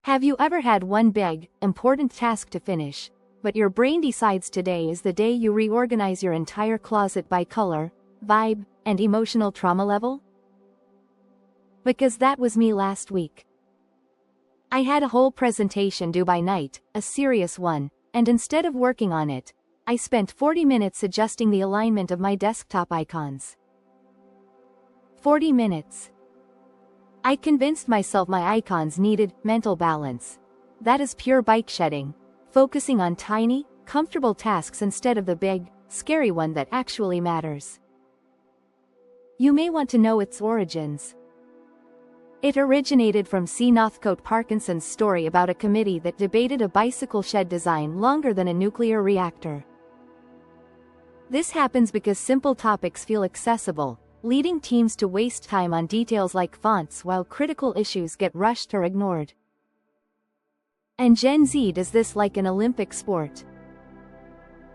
Have you ever had one big, important task to finish, but your brain decides today is the day you reorganize your entire closet by color, vibe, and emotional trauma level? Because that was me last week. I had a whole presentation due by night, a serious one, and instead of working on it, I spent 40 minutes adjusting the alignment of my desktop icons. 40 minutes. I convinced myself my icons needed mental balance. That is pure bike shedding, focusing on tiny, comfortable tasks instead of the big, scary one that actually matters. You may want to know its origins. It originated from C. Northcote Parkinson's story about a committee that debated a bicycle shed design longer than a nuclear reactor. This happens because simple topics feel accessible, leading teams to waste time on details like fonts while critical issues get rushed or ignored. And Gen Z does this like an Olympic sport.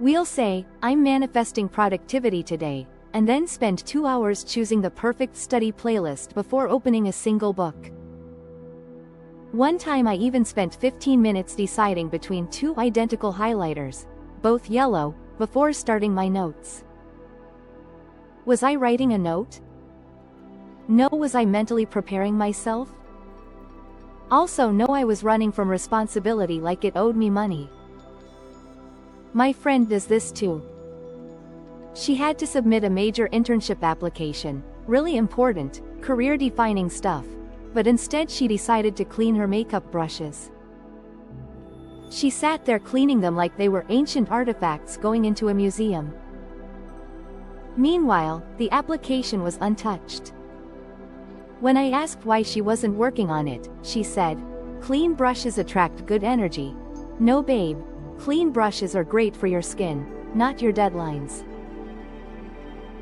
We'll say, "I'm manifesting productivity today," and then spend 2 hours choosing the perfect study playlist before opening a single book. One time I even spent 15 minutes deciding between 2 identical highlighters, both yellow, before starting my notes. Was I writing a note? No. Was I mentally preparing myself? Also no, I was running from responsibility like it owed me money. My friend does this too. She had to submit a major internship application, really important, career-defining stuff, but instead she decided to clean her makeup brushes. She sat there cleaning them like they were ancient artifacts going into a museum. Meanwhile, the application was untouched. When I asked why she wasn't working on it, she said, "Clean brushes attract good energy." No babe, clean brushes are great for your skin, not your deadlines.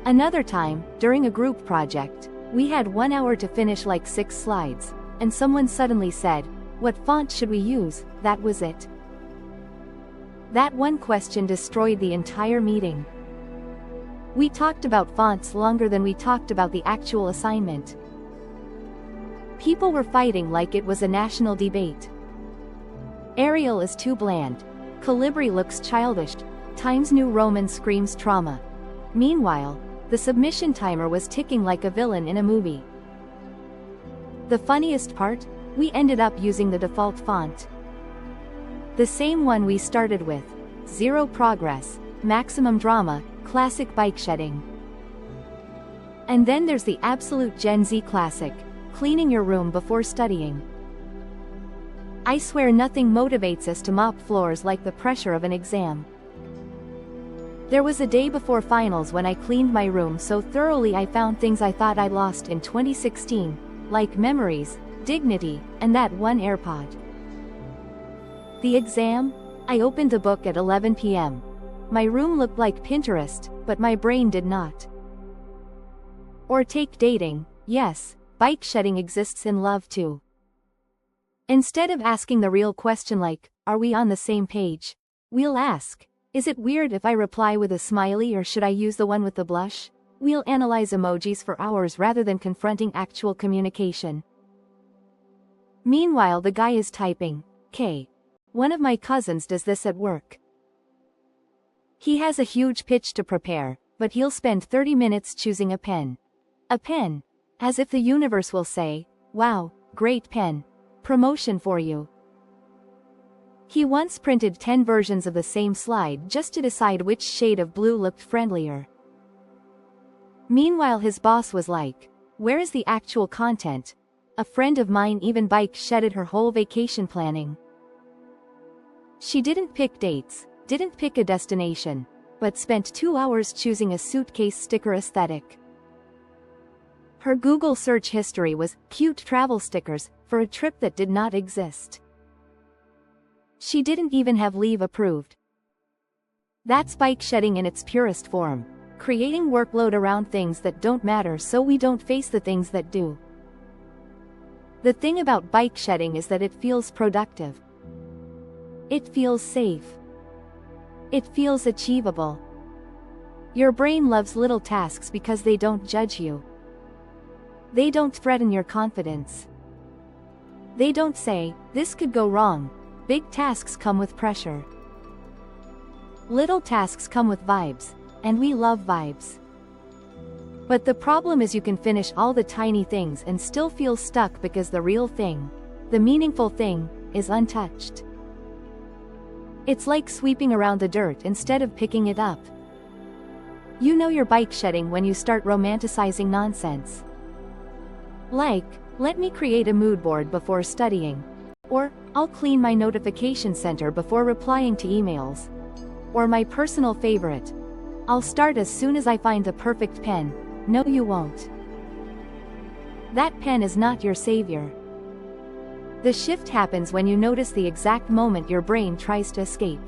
Another time, during a group project, we had 1 hour to finish like 6 slides, and someone suddenly said, "What font should we use?" That was it. That one question destroyed the entire meeting. We talked about fonts longer than we talked about the actual assignment. People were fighting like it was a national debate. Arial is too bland. Calibri looks childish. Times New Roman screams trauma. Meanwhile, the submission timer was ticking like a villain in a movie. The funniest part? We ended up using the default font. The same one we started with. Zero progress, maximum drama, classic bike shedding. And then there's the absolute Gen Z classic, cleaning your room before studying. I swear nothing motivates us to mop floors like the pressure of an exam. There was a day before finals when I cleaned my room so thoroughly I found things I thought I'd lost in 2016, like memories, dignity, and that one AirPod. The exam? I opened the book at 11 p.m. My room looked like Pinterest, but my brain did not. Or take dating. Yes, bike shedding exists in love too. Instead of asking the real question like, "Are we on the same page?" we'll ask, "Is it weird if I reply with a smiley or should I use the one with the blush?" We'll analyze emojis for hours rather than confronting actual communication. Meanwhile the guy is typing, "K." One of my cousins does this at work. He has a huge pitch to prepare, but he'll spend 30 minutes choosing a pen. A pen. As if the universe will say, "Wow, great pen. Promotion for you." He once printed 10 versions of the same slide just to decide which shade of blue looked friendlier. Meanwhile his boss was like, "Where is the actual content?" A friend of mine even bike shedded her whole vacation planning. She didn't pick dates, didn't pick a destination, but spent 2 hours choosing a suitcase sticker aesthetic. Her Google search history was cute travel stickers for a trip that did not exist. She didn't even have leave approved. That's bike shedding in its purest form, creating workload around things that don't matter so we don't face the things that do. The thing about bike shedding is that it feels productive. It feels safe. It feels achievable. Your brain loves little tasks because they don't judge you. They don't threaten your confidence. They don't say, "This could go wrong." Big tasks come with pressure. Little tasks come with vibes, and we love vibes. But the problem is you can finish all the tiny things and still feel stuck because the real thing, the meaningful thing, is untouched. It's like sweeping around the dirt instead of picking it up. You know you're bike shedding when you start romanticizing nonsense. Like, "Let me create a mood board before studying." Or, "I'll clean my notification center before replying to emails." Or my personal favorite, "I'll start as soon as I find the perfect pen." No, you won't. That pen is not your savior. The shift happens when you notice the exact moment your brain tries to escape.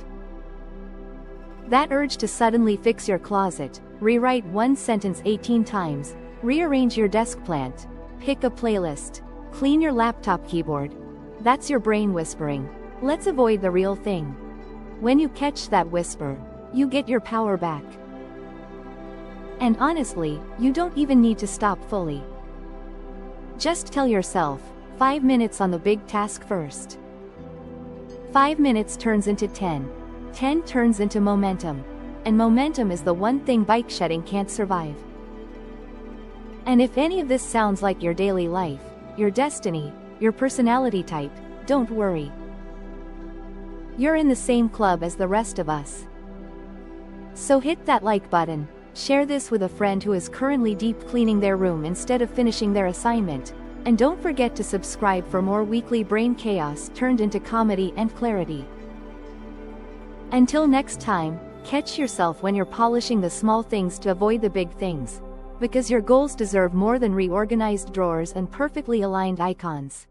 That urge to suddenly fix your closet, rewrite one sentence 18 times, rearrange your desk plant, pick a playlist, clean your laptop keyboard. That's your brain whispering, "Let's avoid the real thing." When you catch that whisper, you get your power back. And honestly, you don't even need to stop fully. Just tell yourself, 5 minutes on the big task first. 5 minutes turns into 10. 10 turns into momentum. And momentum is the one thing bike shedding can't survive. And if any of this sounds like your daily life, your destiny, your personality type, don't worry. You're in the same club as the rest of us. So hit that like button, share this with a friend who is currently deep cleaning their room instead of finishing their assignment, and don't forget to subscribe for more weekly brain chaos turned into comedy and clarity. Until next time, catch yourself when you're polishing the small things to avoid the big things. Because your goals deserve more than reorganized drawers and perfectly aligned icons.